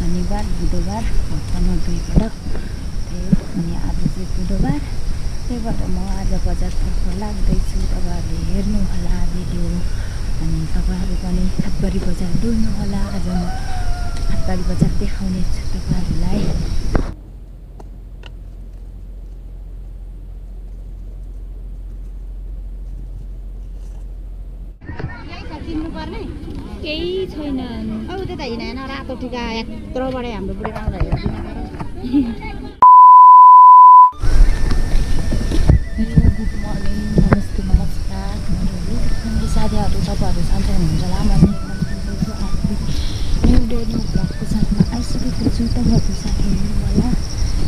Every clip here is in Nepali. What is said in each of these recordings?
शनिबार बुधबार हप्तामा 2 पटक अनि आज चाहिँ बुधबार। त्यही भएर म आज बजारतर्फ लाग्दैछु। तपाईँहरूले हेर्नुहोला भिडियो अनि तपाईँहरू पनि हाटबारी बजार डुल्नुहोला। आज म हाटबारी बजार देखाउने छु तपाईँहरूलाई। केही छैन। अब त्यता हिँडेन रातो टिका यत्रोबाट हाम्रो बुढी आउँदा हेर्दिन। गुड मर्निङ, नमस्ते, नमस्कार मेरो साथीहरू। तपाईँहरू सन्चै हुनुहुन्छ होला। म न्यु डे न्यु भ्लगको साथमा आइसकेको छु। तपाईँहरू साथ दिनु होला,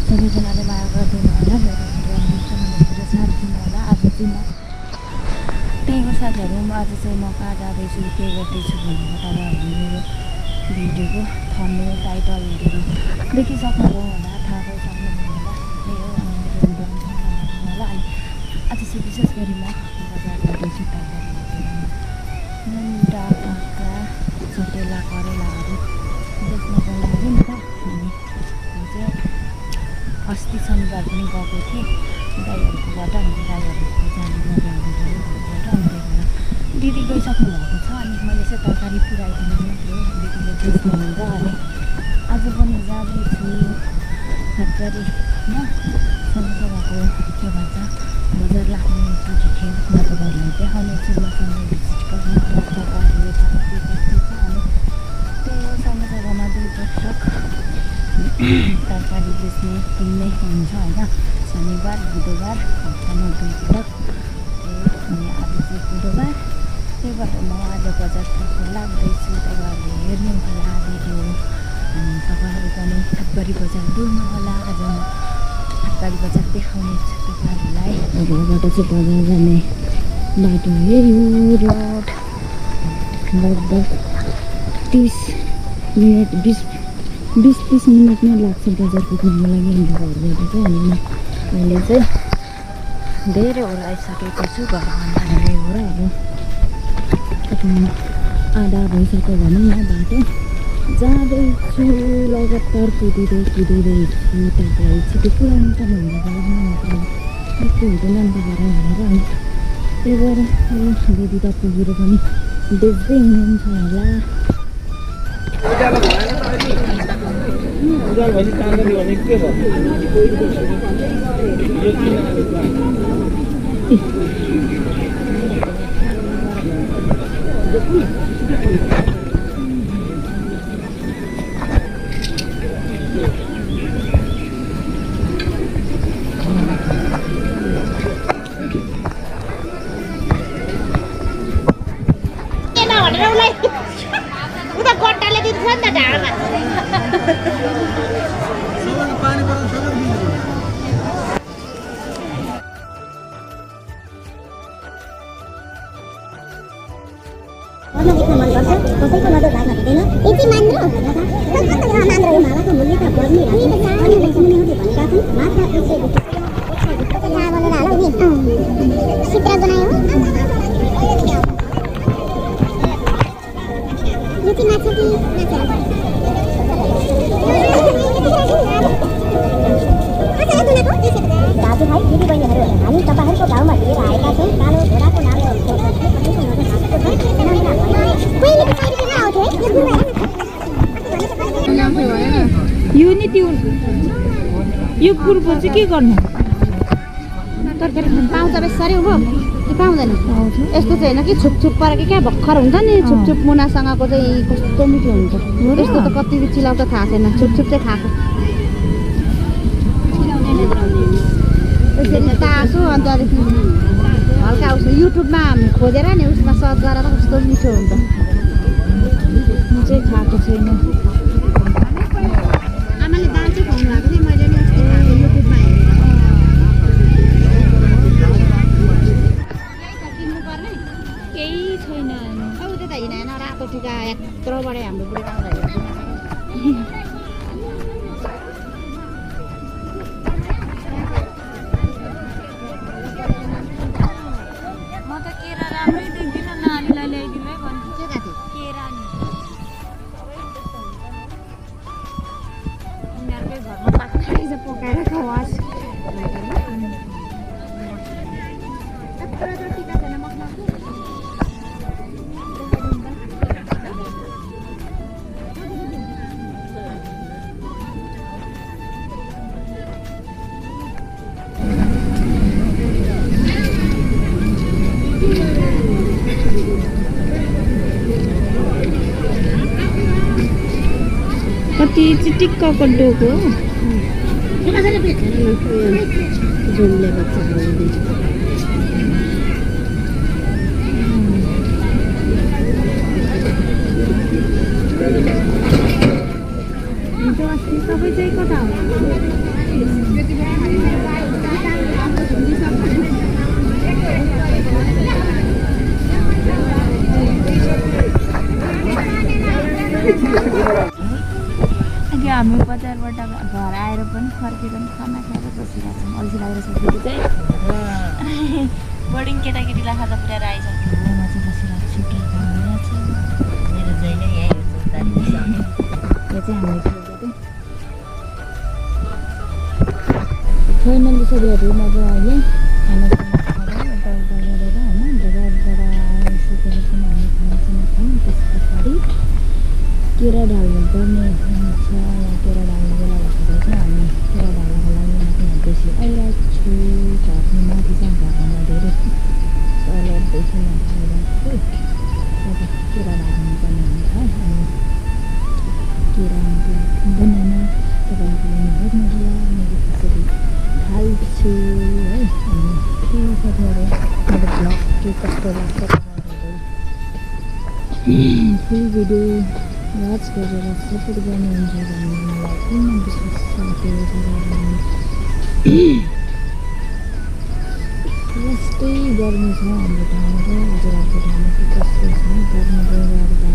सबैजनाले माया गरिदिनु होला, मेरो साथ दिनु होला। आज चाहिँ म त्यही हो साथीहरू। आज चाहिँ म कहाँ जाँदैछु, के गर्दैछु भनेर तपाईँहरू मेरो भिडियोको थम्बनेल टाइटल हेरेर देखिसक्नुभयो होला, थाहा पाइसक्नुभयो होला। त्यही हो होला। अनि आज चाहिँ विशेष गरी म बजार जाँदैछु। मुन्टा काँक्रा सतेला करेलाहरू बेच्नको लागि नि त। अनि म चाहिँ अस्ति शनिबार पनि गएको थिएँ दाइहरूकोबाट। अनि दाइहरूको जाने नभ्याउनु भयो भनेर अनि त्यही भएर दिदी गइसक्नु भएको छ। अनि मैले चाहिँ तरकारी पुऱ्याइदिनु थियो, दिदीले बेच्नुहुन्छ। अनि आज पनि जाँदैछु हाटबारीमा सँगसँगको के भन्छ बजार लाग्ने जुटी म तपाईँहरूलाई देखाउने छु। मसँग भिजिट गर्नु तपाईँहरूले थाहा पाइसक्नु छ। अनि त्यही हो सँगसँगमा 2 पटक तरकारी बेच्ने किन्ने हुन्छ होइन, शनिबार बुधबार हप्तामा 2 पटक। अनि आज चाहिँ बुधबार। त्यही भएर म आज बजारतर्फ लाग्दैछु। तपाईँहरूले हेर्नुहोला भिडियो अनि तपाईँहरू पनि हाटबारी बजार डुल्नुहोला। आज म हाटबारी बजार देखाउने छु तपाईँहरूलाई। घरबाट चाहिँ बजार जाने बाटो यही हो। रोड लगभग 30 मिनट 20-30 मिनट नै लाग्छ बजार पुग्नुको लागि हाम्रो घरबाट चाहिँ। अनि म अहिले चाहिँ धेरै ओह्राइसकेको छु। घरमा हाल्दै हो र अब आधा भइसक्यो भनौँ न। बाटो जाँदैछु लगातार कुदिँदैछु। तपाईँहरू छिटो पुऱ्याउनु त भन्दा यस्तो हुँदैन नि त घर भनेर। अनि त्यही भएर दिदी त पुगेर पनि बेच्दै हुनुहुन्छ होला। उता गट्टाले दिन्छ नि त ढाडमा। कसैको नजर लाग्न हुँदैन। यति मान्नु मात्र यो मालाको मूल्य त बढ्ने भनेका छन्। मात्र 100 बनाएर हालौ नि चित्र बनायो। यो चाहिँ माछा कि दाजुभाइ दिदीबहिनीहरू, हामी तपाईँहरूको गाउँमा लिएर आएका छौँ कालो घोडाको नामले यो नि त्यो यो कुर्को चाहिँ के गर्नु? तरकारी पाउँछ बेसरी हो कि पाउँदैन? यस्तो चाहिँ होइन कि छुपछुप परेको क्या भर्खर हुन्छ नि। छुपछुप मुनासँगको चाहिँ कस्तो मिठो हुन्छ। यस्तो त कति चिलाउँछ थाहा छैन, छुपछुप चाहिँ खाएको। त्यसरी तार्छु अन्त अलिक हल्का उसो युट्युबमा खोजेर नि उसमा सर्च गरेर कस्तो मिठो हुन्छ। म चाहिँ खाएको छैन। आमाले दाल चाहिँ खुवाउनु भएको थियो, मैले नि यस्तो खाएको युट्युबमा हेरेर। केही छैन। अब त्यता हिँडेन रातो टिका यत्रोबाट हाम्रो बुढी आउँदा हेर्दिन। म त केरा राम्रै देख्दिनँ, नानीलाई ल्याइदिनु है भन्छु। के जाति? केरा नि घरमा पाक्छ पकाएर खवास कति चिटिक्क कड्डोको जुमले बच्चा सबै चाहिँ कता हो हामी बजारबाट घर आएर पनि फर्केर पनि खाना खाएर बसिरहेको छौँ अल्छी लागेर छ चाहिँ बोर्डिङ केटाकेटीलाई खाजा पुऱ्याएर आइसक्यो म चाहिँ बसिरहेको छु के काम मेरो जहिले यही यो चाहिँ हामीले फाइनली सबैहरू मजा अहिले खानासाना खाएर यताउता गरेर होइन बजारबाट आइसकेर पनि हामी खानासाना खायौँ त्यस पछाडि केरा ढाल्नु पर्ने हुन्छ यहाँ केरा ढाल्ने बेला भएर चाहिँ हामी केरा ढाल्नको लागि माथि बेसी आइरहेको छु घरमा माथि चाहिँ घरमा धेरै सलददेखि आइरहेको छु अब केरा ढाल्नु पर्ने हुन्छ अनि केरा बनाउन तपाईँहरूले हेर्नु होला मैले कसरी ढाल्छु है अनि त्यही साथीहरू मेरो ब्लग के कस्तो लाग्छ फुल भिडियो वाच गरेर सपोर्ट गर्नुहुन्छ भन्ने मलाई पूर्ण विश्वास छ यस्तै गर्मी छ हाम्रो ठाउँमा र हजुरहरूको ठाउँमा के कस्तो छ गर्मीले गर्दा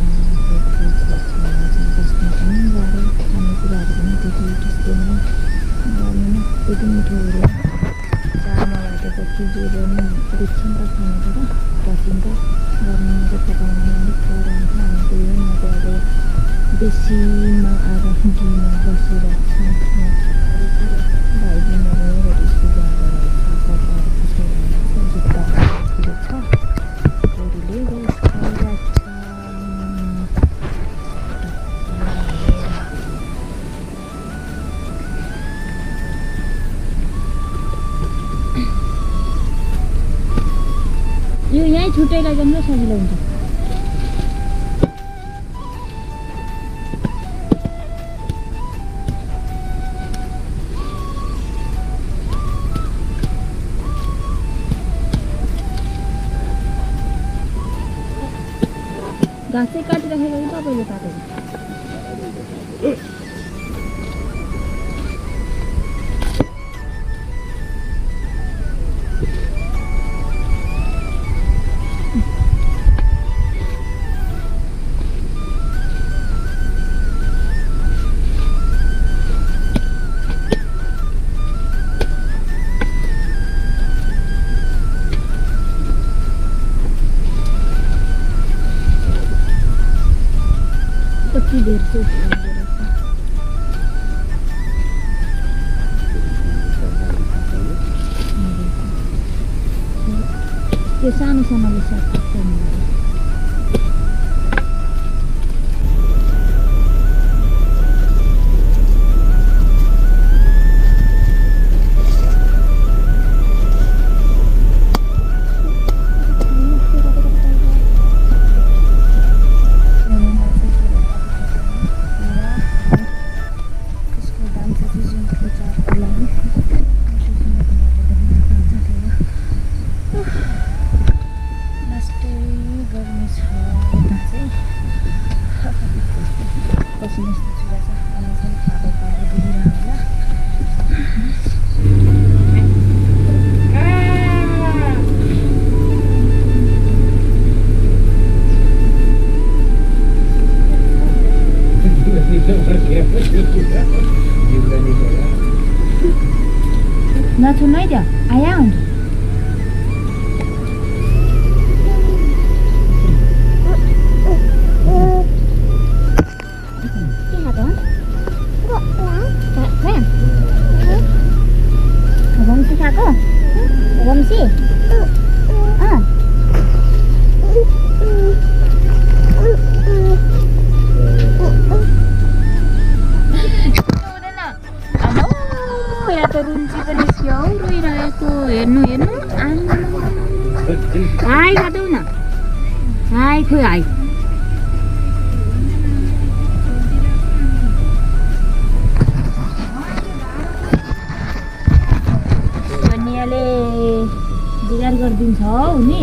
बस्न पनि गाह्रो खानेकुराहरू पनि त्यति टेस्दैन गर्मीमा त्यति मिठोहरू चाडमा लागेपछि जे पनि एकछिन त खाने तर बसिन्छ गर्मीमा चाहिँ पकाउनु अलिक गाह्रो हुन्छ अनि त्यही म चाहिँ अब बेसीमा आएर दिनमा बसिरहेको छु भाइ दिनहरू स्कुल जाँदो रहेछ कपडाहरू कस्तो रहेछ जुत्ता छ छोरीले रेस खाइरहेको छ यो यहीँ छुट्टै लैजाउँ र सजिलो हुन्छ घाँस चाहिँ काटिराखेको कि तपाईँले काटेको कति धेर त्यो सानो सानोले साथ नछुन्नु है त्यो आया हुन्छ खोइ आइ कन्याले बिगार गरिदिन्छ हौ नि